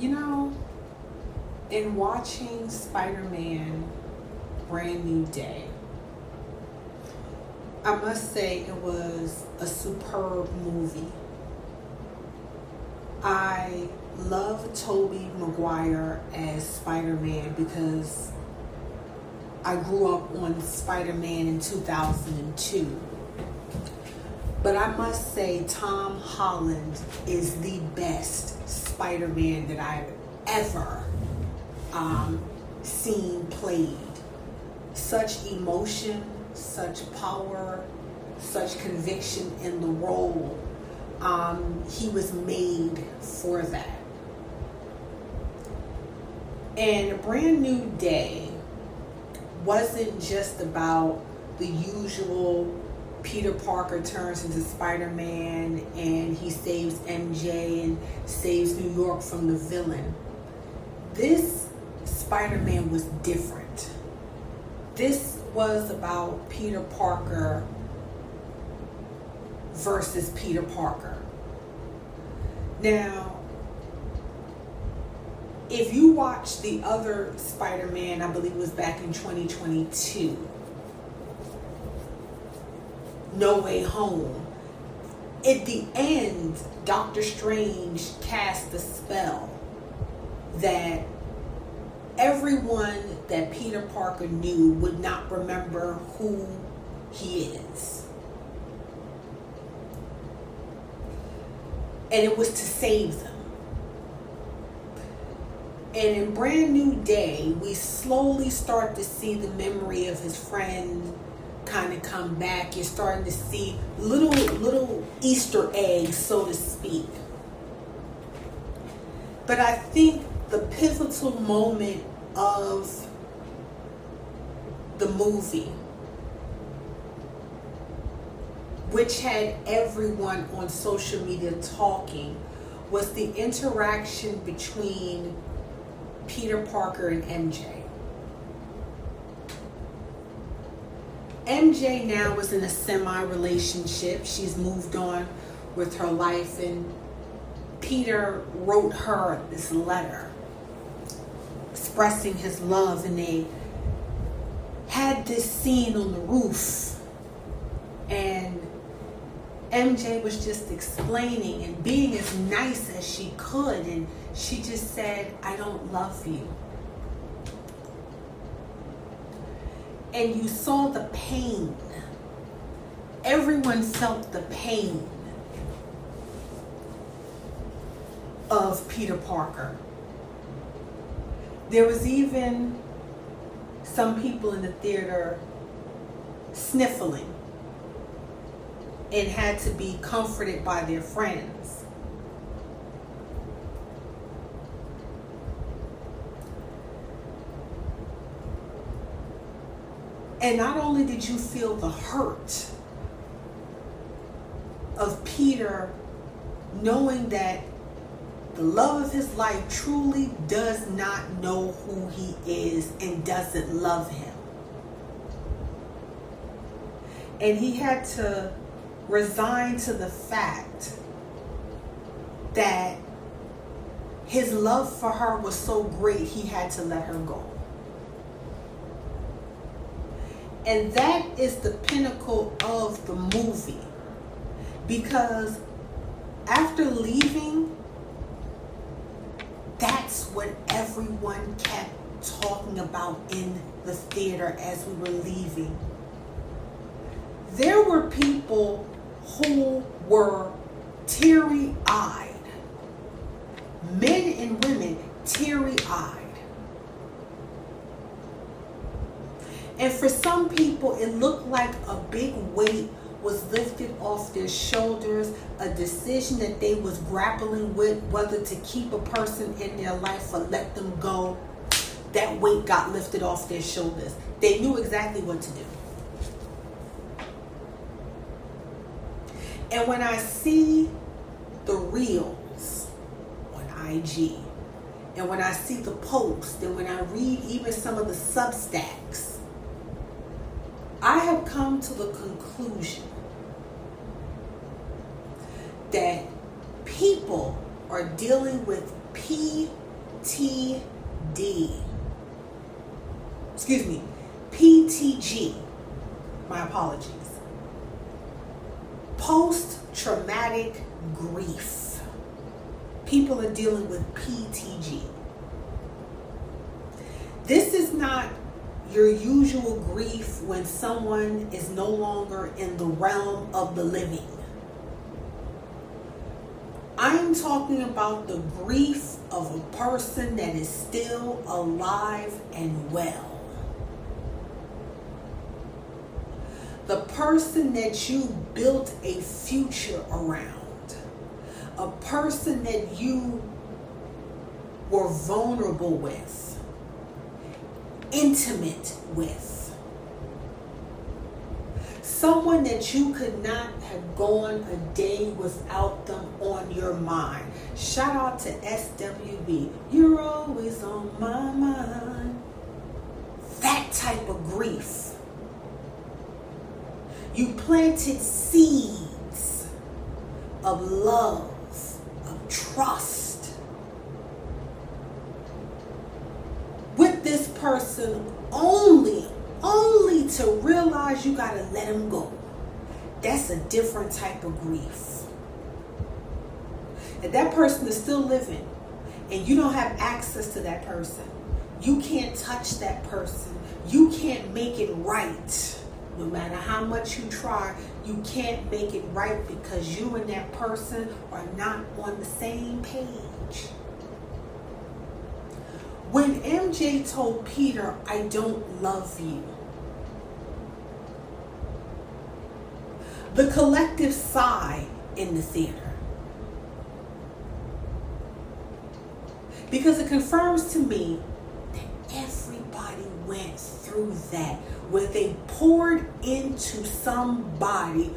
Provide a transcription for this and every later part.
You know, in watching Spider-Man Brand New Day, I must say it was a superb movie. I love Tobey Maguire as Spider-Man because I grew up on Spider-Man in 2002. But I must say Tom Holland is the best Spider-Man that I've ever seen played. Such emotion, such power, such conviction in the role. He was made for that. And A Brand New Day wasn't just about the usual Peter Parker turns into Spider-Man and he saves MJ and saves New York from the villain. This Spider-Man was different. This was about Peter Parker versus Peter Parker. Now, if you watch the other Spider-Man, I believe it was back in 2022, No Way Home, at the end, Doctor Strange cast a spell that everyone that Peter Parker knew would not remember who he is. And it was to save them. And in Brand New Day, we slowly start to see the memory of his friend kind of come back. You're starting to see little Easter eggs, so to speak. But I think the pivotal moment of the movie, which had everyone on social media talking, was the interaction between Peter Parker and MJ. MJ now is in a semi-relationship. She's moved on with her life, and Peter wrote her this letter expressing his love, and they had this scene on the roof, and MJ was just explaining and being as nice as she could, and she just said, "I don't love you." And you saw the pain. Everyone felt the pain of Peter Parker. There was even some people in the theater sniffling and had to be comforted by their friends. And not only did you feel the hurt of Peter knowing that the love of his life truly does not know who he is and doesn't love him. And he had to resign to the fact that his love for her was so great he had to let her go. And that is the pinnacle of the movie, because after leaving, that's what everyone kept talking about in the theater as we were leaving. There were people who were teary-eyed, men and women teary-eyed. And for some people, it looked like a big weight was lifted off their shoulders, a decision that they was grappling with, whether to keep a person in their life or let them go. That weight got lifted off their shoulders. They knew exactly what to do. And when I see the reels on IG, and when I see the posts, and when I read even some of the Substacks, I have come to the conclusion that people are dealing with PTSD PTG. My apologies. Post-traumatic grief. People are dealing with PTG. This is not your usual grief when someone is no longer in the realm of the living. I am talking about the grief of a person that is still alive and well. The person that you built a future around. A person that you were vulnerable with. Intimate with. Someone that you could not have gone a day without them on your mind. Shout out to SWB. You're always on my mind. That type of grief. You planted seeds of love, of trust with this person only to realize you gotta let him go. That's a different type of grief. If that person is still living and you don't have access to that person, you can't touch that person, you can't make it right. No matter how much you try, you can't make it right because you and that person are not on the same page. When MJ told Peter, I don't love you, the collective sigh in the theater. Because it confirms to me that everybody went through that, where they poured into somebody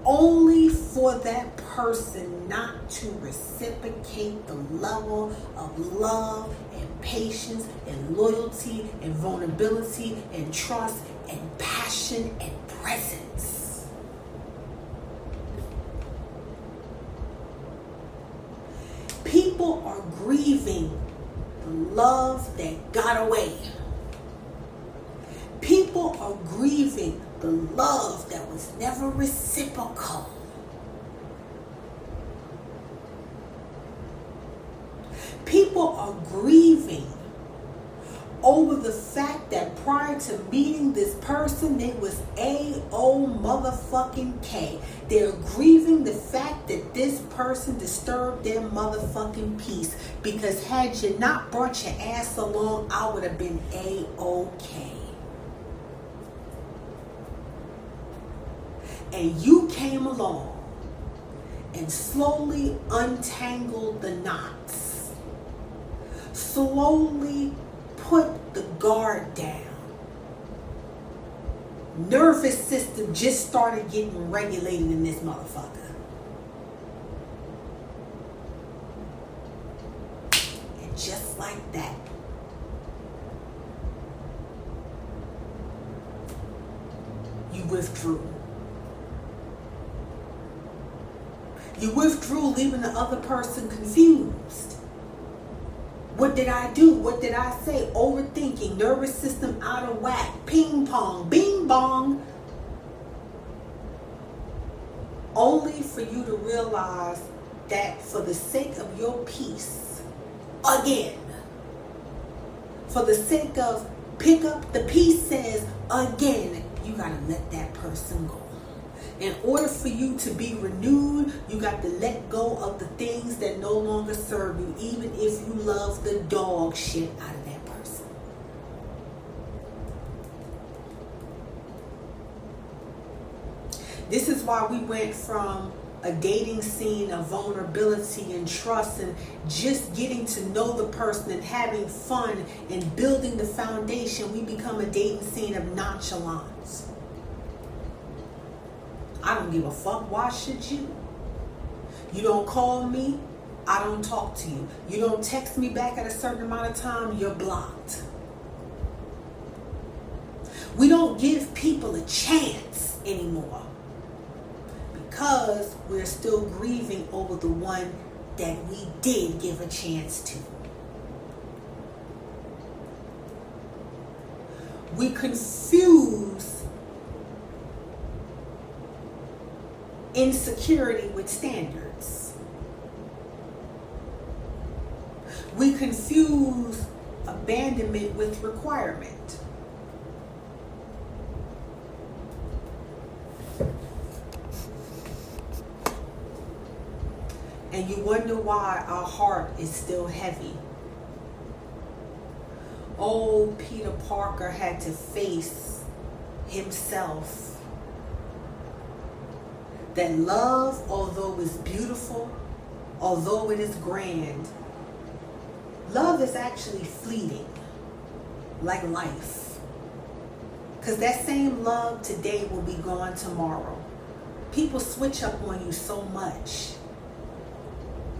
only for that person not to reciprocate the level of love and patience and loyalty and vulnerability and trust and passion and presence. People are grieving the love that got away. People are grieving the love that was never reciprocal. People are grieving over the fact that prior to meeting this person, they was A-O motherfucking K. They're grieving the fact that this person disturbed their motherfucking peace. Because had you not brought your ass along, I would have been A-OK. And you came along and slowly untangled the knots. Slowly put the guard down. Nervous system just started getting regulated in this motherfucker. And just like that, you withdrew. You withdrew, leaving the other person confused. What did I do? What did I say? Overthinking, nervous system out of whack, ping pong, bing bong. Only for you to realize that for the sake of your peace, again, for the sake of pick up the peace says, again, you gotta let that person go. In order for you to be renewed, you got to let go of the things that no longer serve you, even if you love the dog shit out of that person. This is why we went from a dating scene of vulnerability and trust and just getting to know the person and having fun and building the foundation. We become a dating scene of nonchalance. I don't give a fuck. Why should you? You don't call me, I don't talk to you. You don't text me back at a certain amount of time, you're blocked. We don't give people a chance anymore because we're still grieving over the one that we did give a chance to. We confuse insecurity with standards. We confuse abandonment with requirement. And you wonder why our heart is still heavy. Old Peter Parker had to face himself. That love, although it's beautiful, although it is grand, love is actually fleeting, like life. Because that same love today will be gone tomorrow. People switch up on you so much.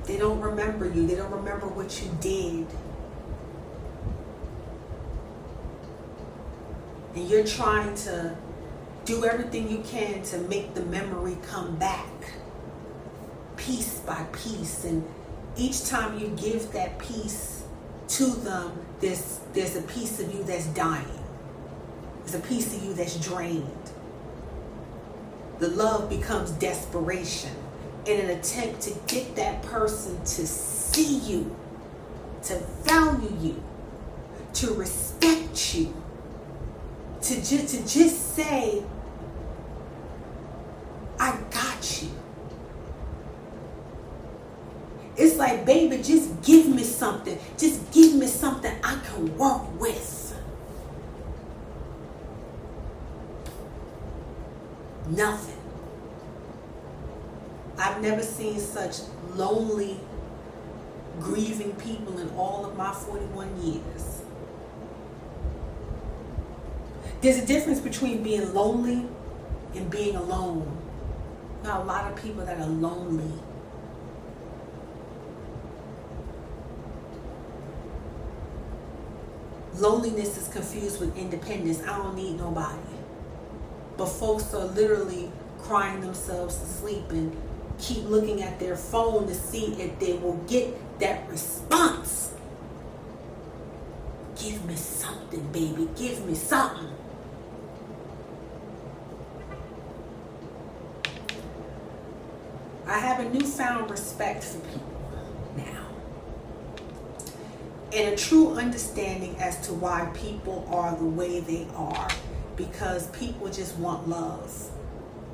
They don't remember you. They don't remember what you did. And you're trying to do everything you can to make the memory come back, piece by piece. And each time you give that piece to them, there's a piece of you that's dying. There's a piece of you that's drained. The love becomes desperation in an attempt to get that person to see you, to value you, to respect you, to just say, I got you. It's like, baby, just give me something. Just give me something I can work with. Nothing. I've never seen such lonely, grieving people in all of my 41 years. There's a difference between being lonely and being alone. Now, a lot of people that are lonely. Loneliness is confused with independence. I don't need nobody. But folks are literally crying themselves to sleep and keep looking at their phone to see if they will get that response. Give me something, baby. Give me something. I have a newfound respect for people now. And a true understanding as to why people are the way they are. Because people just want love,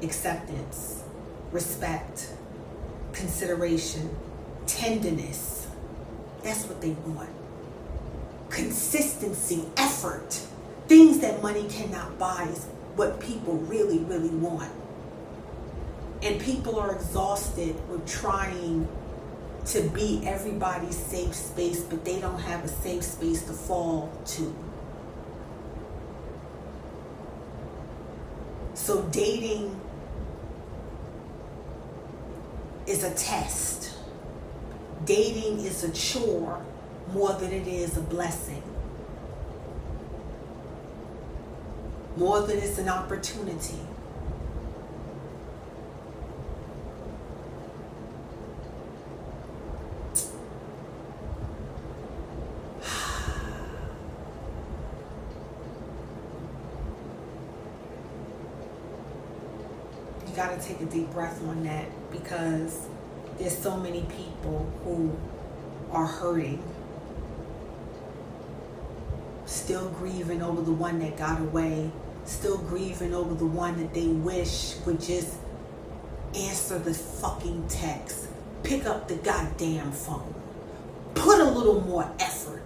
acceptance, respect, consideration, tenderness. That's what they want. Consistency, effort. Things that money cannot buy is what people really, really want. And people are exhausted with trying to be everybody's safe space, but they don't have a safe space to fall to. So dating is a test. Dating is a chore more than it is a blessing. More than it's an opportunity. You got to take a deep breath on that, because there's so many people who are hurting, still grieving over the one that got away, still grieving over the one that they wish would just answer the fucking text, pick up the goddamn phone, put a little more effort.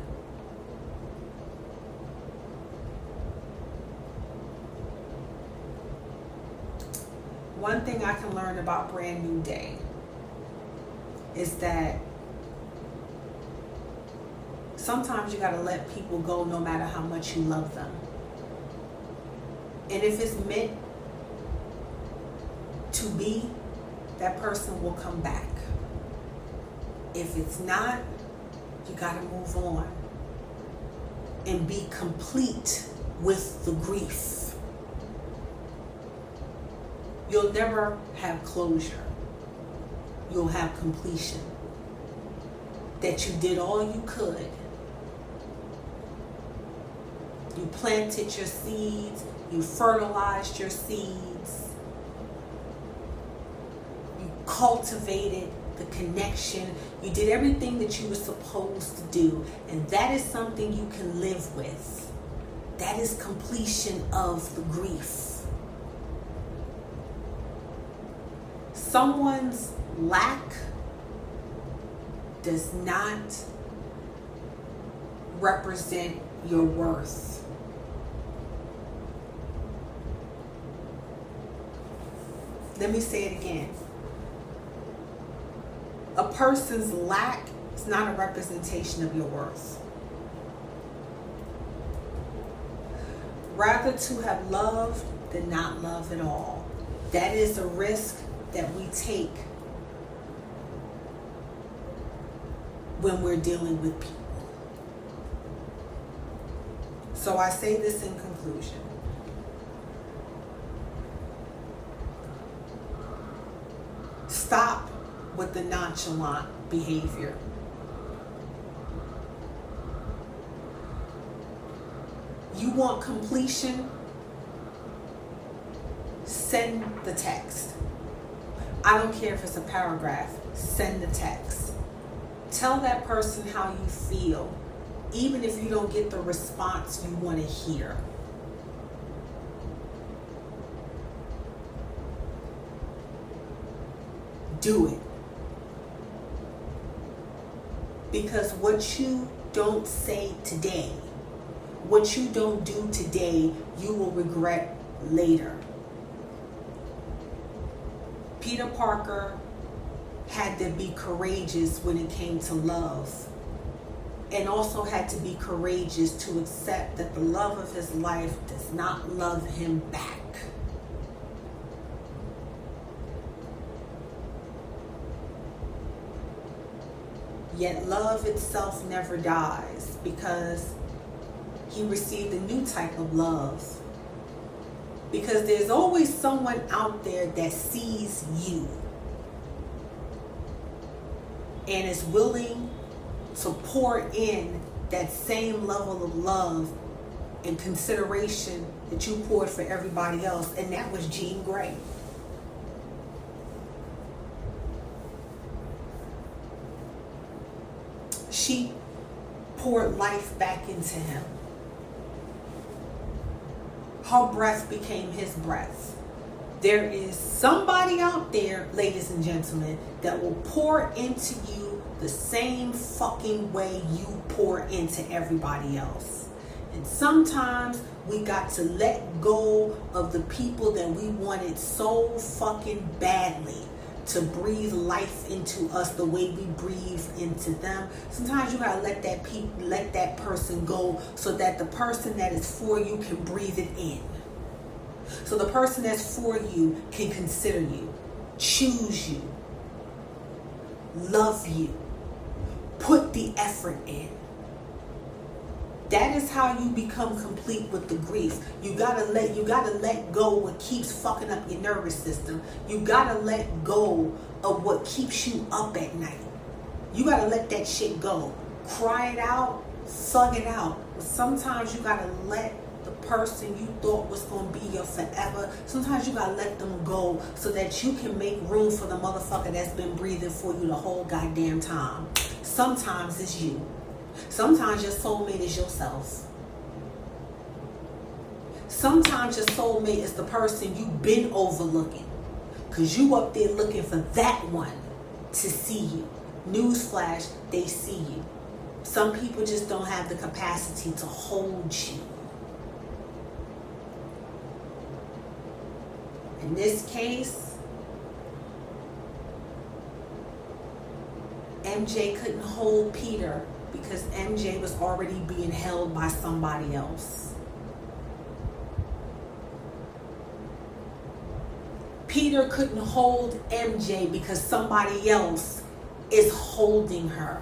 One thing I can learn about Brand New Day is that sometimes you gotta let people go no matter how much you love them. And if it's meant to be, that person will come back. If it's not, you gotta move on and be complete with the grief. You'll never have closure. You'll have completion. That you did all you could. You You planted your seeds. You fertilized your seeds. You cultivated the connection. You did everything that you were supposed to do. And that is something you can live with. That is completion of the grief. Someone's lack does not represent your worth. Let me say it again. A person's lack is not a representation of your worth. Rather to have loved than not love at all. That is a risk that we take when we're dealing with people. So I say this in conclusion. Stop with the nonchalant behavior. You want completion? Send the text. I don't care if it's a paragraph. Send the text. Tell that person how you feel, even if you don't get the response you want to hear. Do it. Because what you don't say today, what you don't do today, you will regret later. Peter Parker had to be courageous when it came to love, and also had to be courageous to accept that the love of his life does not love him back. Yet love itself never dies, because he received a new type of love. Because there's always someone out there that sees you and is willing to pour in that same level of love and consideration that you poured for everybody else. And that was Jean Grey. She poured life back into him. Her breath became his breath. There is somebody out there, ladies and gentlemen, that will pour into you the same fucking way you pour into everybody else. And sometimes we got to let go of the people that we wanted so fucking badly to breathe life into us the way we breathe into them. Sometimes you gotta let that person go so that the person that is for you can breathe it in. So the person that's for you can consider you, choose you, love you, put the effort in. That is how you become complete with the grief. You gotta let go what keeps fucking up your nervous system. You gotta let go of what keeps you up at night. You gotta let that shit go. Cry it out, thug it out. But sometimes you gotta let the person you thought was gonna be your forever, sometimes you gotta let them go so that you can make room for the motherfucker that's been breathing for you the whole goddamn time. Sometimes it's you. Sometimes your soulmate is yourself. Sometimes your soulmate is the person you've been overlooking, because you up there looking for that one to see you. Newsflash, they see you. Some people just don't have the capacity to hold you. In this case, MJ couldn't hold Peter because MJ was already being held by somebody else. Peter couldn't hold MJ because somebody else is holding her.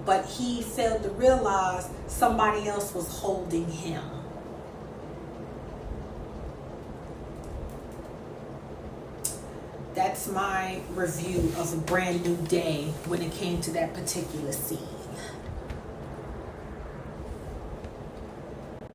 But he failed to realize somebody else was holding him. That's my review of A Brand New Day when it came to that particular scene.